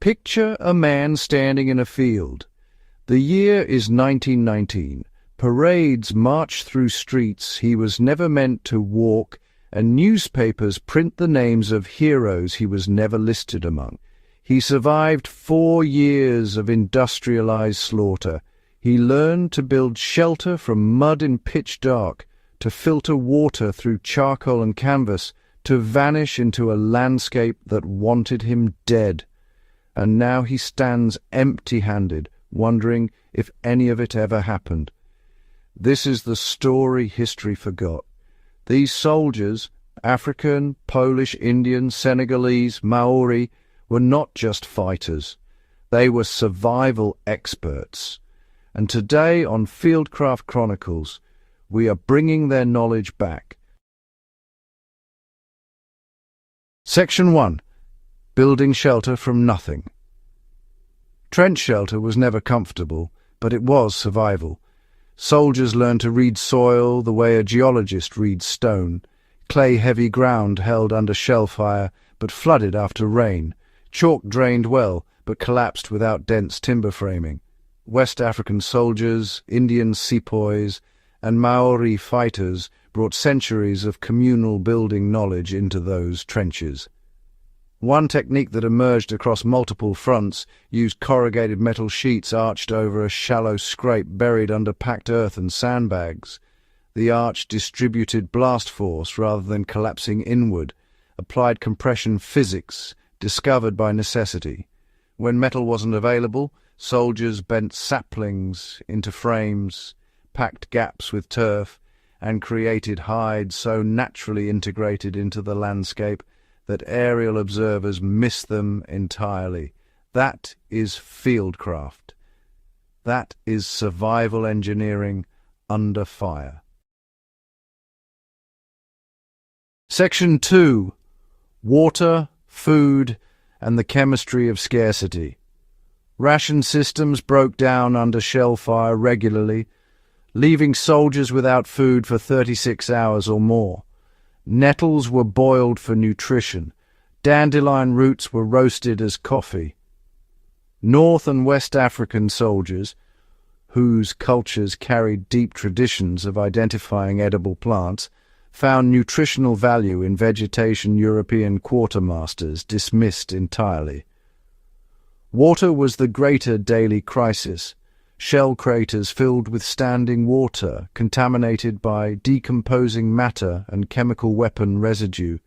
Picture a man standing in a field. The year is 1919. Parades march through streets he was never meant to walk, and newspapers print the names of heroes he was never listed among. He survived 4 years of industrialized slaughter. He learned to build shelter from mud in pitch dark, to filter water through charcoal and canvas, to vanish into a landscape that wanted him dead. And now he stands empty-handed, wondering if any of it ever happened. This is the story history forgot. These soldiers, African, Polish, Indian, Senegalese, Maori, were not just fighters. They were survival experts. And today on Fieldcraft Chronicles, we are bringing their knowledge back. Section 1. Building shelter from nothing. Trench shelter was never comfortable, but it was survival. Soldiers learned to read soil the way a geologist reads stone. Clay-heavy ground held under shell fire, but flooded after rain. Chalk drained well, but collapsed without dense timber framing. West African soldiers, Indian sepoys, and Maori fighters brought centuries of communal building knowledge into those trenches. One technique that emerged across multiple fronts used corrugated metal sheets arched over a shallow scrape buried under packed earth and sandbags. The arch distributed blast force rather than collapsing inward, applied compression physics discovered by necessity. When metal wasn't available, soldiers bent saplings into frames, packed gaps with turf, and created hides so naturally integrated into the landscape that aerial observers missed them entirely. That is fieldcraft. That is survival engineering under fire. Section 2. Water, food, and the chemistry of scarcity. Ration systems broke down under shell fire regularly, leaving soldiers without food for 36 hours or more. Nettles were boiled for nutrition. Dandelion roots were roasted as coffee. North and West African soldiers, whose cultures carried deep traditions of identifying edible plants, found nutritional value in vegetation European quartermasters dismissed entirely. Water was the greater daily crisis. Shell craters filled with standing water, contaminated by decomposing matter and chemical weapon residue.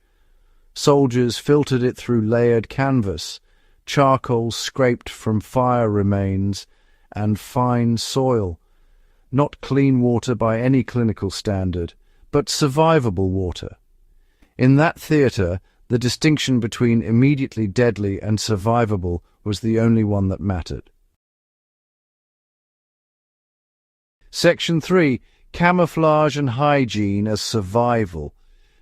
Soldiers filtered it through layered canvas, charcoal scraped from fire remains, and fine soil. Not clean water by any clinical standard, but survivable water. In that theatre, the distinction between immediately deadly and survivable was the only one that mattered. Section 3. Camouflage and hygiene as survival.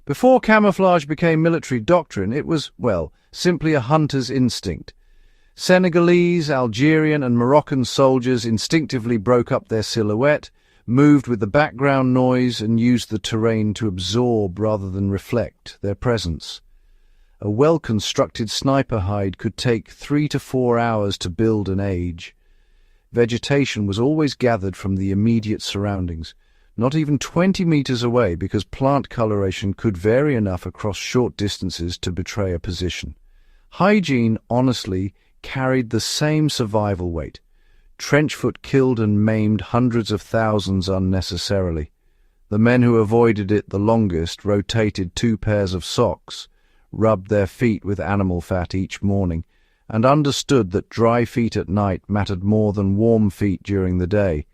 Before camouflage became military doctrine, it was, well, simply a hunter's instinct. Senegalese, Algerian and Moroccan soldiers instinctively broke up their silhouette, moved with the background noise and used the terrain to absorb rather than reflect their presence. A well-constructed sniper hide could take 3 to 4 hours to build and age. Vegetation was always gathered from the immediate surroundings, not even 20 meters away, because plant coloration could vary enough across short distances to betray a position. Hygiene, honestly, carried the same survival weight. Trenchfoot killed and maimed hundreds of thousands unnecessarily. The men who avoided it the longest rotated 2 pairs of socks, rubbed their feet with animal fat each morning, and understood that dry feet at night mattered more than warm feet during the day.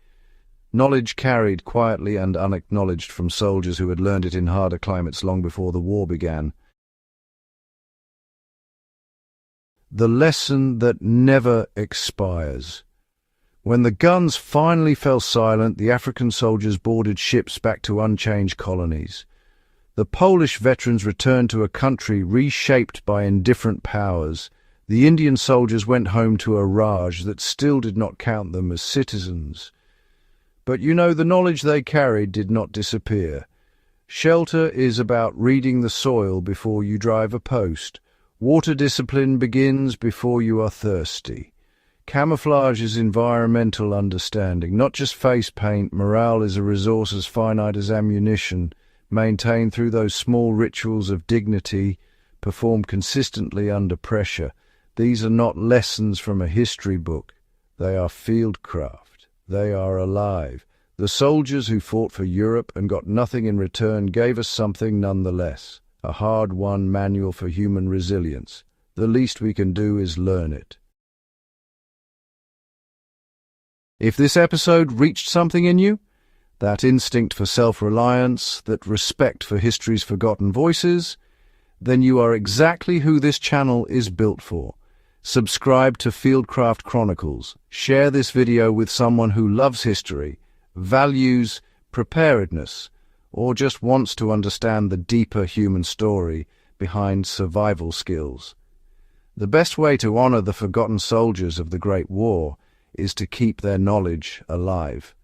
Knowledge carried quietly and unacknowledged from soldiers who had learned it in harder climates long before the war began. The lesson that never expires. When the guns finally fell silent, the African soldiers boarded ships back to unchanged colonies. The Polish veterans returned to a country reshaped by indifferent powers. The Indian soldiers went home to a Raj that still did not count them as citizens. But the knowledge they carried did not disappear. Shelter is about reading the soil before you drive a post. Water discipline begins before you are thirsty. Camouflage is environmental understanding, not just face paint. Morale is a resource as finite as ammunition, maintained through those small rituals of dignity, performed consistently under pressure. These are not lessons from a history book. They are fieldcraft. They are alive. The soldiers who fought for Europe and got nothing in return gave us something nonetheless, a hard-won manual for human resilience. The least we can do is learn it. If this episode reached something in you, that instinct for self-reliance, that respect for history's forgotten voices, then you are exactly who this channel is built for. Subscribe to Fieldcraft Chronicles. Share this video with someone who loves history, values preparedness, or just wants to understand the deeper human story behind survival skills. The best way to honor the forgotten soldiers of the Great War is to keep their knowledge alive.